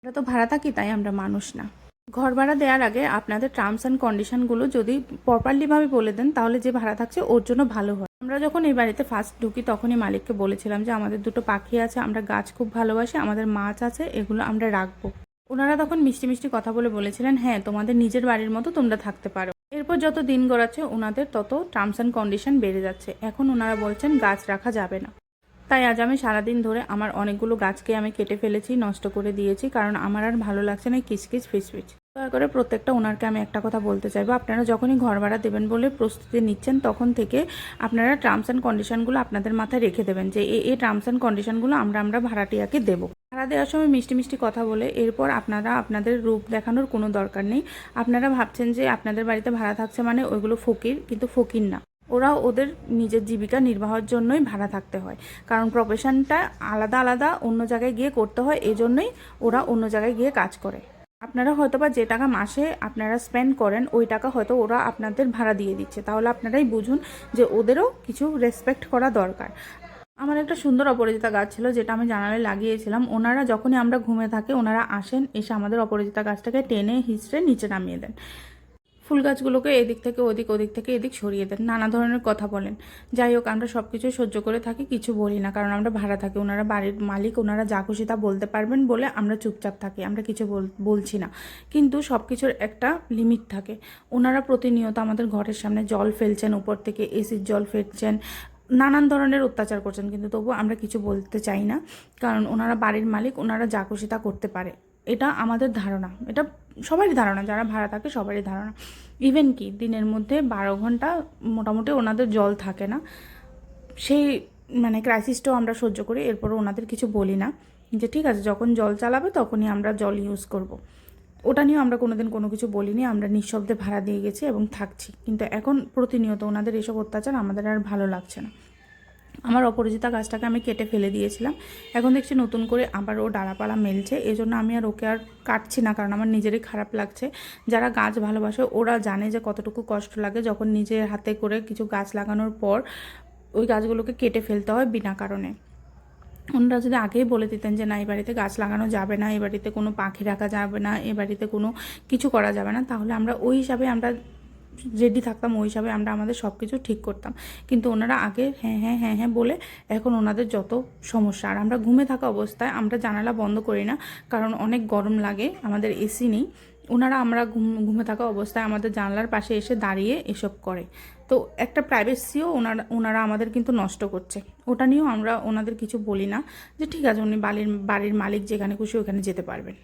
আমরা তো ভাড়া থাকি, তাই আমরা মানুষ না। ঘর ভাড়া দেওয়ার আগে আপনাদের টার্মস অ্যান্ড কন্ডিশনগুলো যদি প্রপারলিভাবে বলে দেন, তাহলে যে ভাড়া থাকছে ওর জন্য ভালো হয়। আমরা যখন এই বাড়িতে ফার্স্ট ঢুকি তখনই মালিককে বলেছিলাম যে আমাদের দুটো পাখি আছে, আমরা গাছ খুব ভালোবাসি, আমাদের মাছ আছে, এগুলো আমরা রাখবো। ওনারা তখন মিষ্টি মিষ্টি কথা বলে বলেছিলেন, হ্যাঁ তোমাদের নিজের বাড়ির মতো তোমরা থাকতে পারো। এরপর যত দিন গড়াচ্ছে ওনাদের তত টার্মস অ্যান্ড কন্ডিশন বেড়ে যাচ্ছে। এখন ওনারা বলছেন গাছ রাখা যাবে না। তাই আজ আমি সারাদিন ধরে আমার অনেকগুলো গাছকে আমি কেটে ফেলেছি, নষ্ট করে দিয়েছি, কারণ আমার আর ভালো লাগছে না কিচকিচ ফিচফিচ। দয়া করে প্রত্যেকটা ওনারকে আমি একটা কথা বলতে চাইবো, আপনারা যখনই ঘর ভাড়া দেবেন বলে প্রস্তুতি নিচ্ছেন তখন থেকে আপনারা টার্মস অ্যান্ড কন্ডিশনগুলো আপনাদের মাথায় রেখে দেবেন যে এই টার্মস অ্যান্ড কন্ডিশনগুলো আমরা ভাড়াটিয়াকে দেবো। ভাড়া দেওয়ার সময় মিষ্টি মিষ্টি কথা বলে এরপর আপনারা আপনাদের রূপ দেখানোর কোনো দরকার নেই। আপনারা ভাবছেন যে আপনাদের বাড়িতে ভাড়া থাকছে মানে ওইগুলো ফকির, কিন্তু ফকির না। ওরা ওদের নিজের জীবিকা নির্বাহের জন্যই ভাড়া থাকতে হয়, কারণ প্রফেশনটা আলাদা আলাদা অন্য জায়গায় গিয়ে করতে হয়, এজন্যই ওরা অন্য জায়গায় গিয়ে কাজ করে। আপনারা হয়তোবা যে টাকা মাসে আপনারা স্পেন্ড করেন ওই টাকা হয়তো ওরা আপনাদের ভাড়া দিয়ে দিচ্ছে, তাহলে আপনারাই বুঝুন যে ওদেরও কিছু রেসপেক্ট করা দরকার। আমার একটা সুন্দর অপরাজিতা গাছ ছিল যেটা আমি জানালায় লাগিয়েছিলাম। ওনারা যখনই আমরা ঘুমে থাকি ওনারা আসেন, এসে আমাদের অপরাজিতা গাছটাকে টেনে হিঁচড়ে নিচে নামিয়ে দেন। ফুল গাছগুলোকে এদিক থেকে ওদিক, ওদিক থেকে এদিক সরিয়ে দেন, নানা ধরনের কথা বলেন। যাই হোক, আমরা সব কিছুই সহ্য করে থাকি, কিছু বলি না, কারণ আমরা ভাড়া থাকি। ওনারা বাড়ির মালিক, ওনারা যা খুশি তা বলতে পারবেন বলে আমরা চুপচাপ থাকি, আমরা কিছু বলছি না। কিন্তু সব কিছুর একটা লিমিট থাকে। ওনারা প্রতিনিয়ত আমাদের ঘরের সামনে জল ফেলছেন, উপর থেকে এসির জল ফেলছেন, নানান ধরনের অত্যাচার করছেন, কিন্তু তবু আমরা কিছু বলতে চাই না, কারণ ওনারা বাড়ির মালিক, ওনারা যা খুশি তা করতে পারে। এটা আমাদের ধারণা, এটা সবারই ধারণা, যারা ভাড়া থাকে সবারই ধারণা। ইভেন কি দিনের মধ্যে 12 ঘন্টা মোটামুটি ওনাদের জল থাকে না, সেই ক্রাইসিসটাও আমরা সহ্য করি। এরপরও ওনাদের কিছু বলি না, যে ঠিক আছে যখন জল চালাবে তখনই আমরা জল ইউজ করব। ওটা নিয়েও আমরা কোনোদিন কোনো কিছু বলিনি, আমরা নিঃশব্দে ভাড়া দিয়ে গেছি এবং থাকছি। কিন্তু এখন প্রতিনিয়ত ওনাদের এসব অত্যাচার আমাদের আর ভালো লাগছে না। আমার অপরাজিতা গাছটাকে আমি কেটে ফেলে দিয়েছিলাম, এখন দেখছি নতুন করে আবার ও ডালাপালা মেলছে, এই জন্য আমি আর ওকে আর কাটছি না, কারণ আমার নিজেরই খারাপ লাগছে। যারা গাছ ভালোবাসে ওরা জানে যে কতটুকু কষ্ট লাগে যখন নিজের হাতে করে কিছু গাছ লাগানোর পর ওই গাছগুলোকে কেটে ফেলতে হয় বিনা কারণে। ওনারা যদি আগেই বলে দিতেন যে না এই বাড়িতে গাছ লাগানো যাবে না, এই বাড়িতে কোনো পাখি রাখা যাবে না, এ বাড়িতে কোনো কিছু করা যাবে না, তাহলে আমরা ওই হিসাবে আমরা রেডি থাকতাম, ওই হিসাবে আমরা আমাদের সব কিছু ঠিক করতাম। কিন্তু ওনারা আগে হ্যাঁ হ্যাঁ হ্যাঁ হ্যাঁ বলে এখন ওনাদের যত সমস্যা। আর আমরা ঘুমে থাকা অবস্থায় আমরা জানালা বন্ধ করি না, কারণ অনেক গরম লাগে, আমাদের এসি নেই। ওনারা আমরা ঘুমে থাকা অবস্থায় আমাদের জানলার পাশে এসে দাঁড়িয়ে এসব করে, তো একটা প্রাইভেসিও ওনারা আমাদের কিন্তু নষ্ট করছে। ওটা নিয়েও আমরা ওনাদের কিছু বলি না, যে ঠিক আছে উনি বাড়ির মালিক, যেখানে খুশি ওখানে যেতে পারবেন।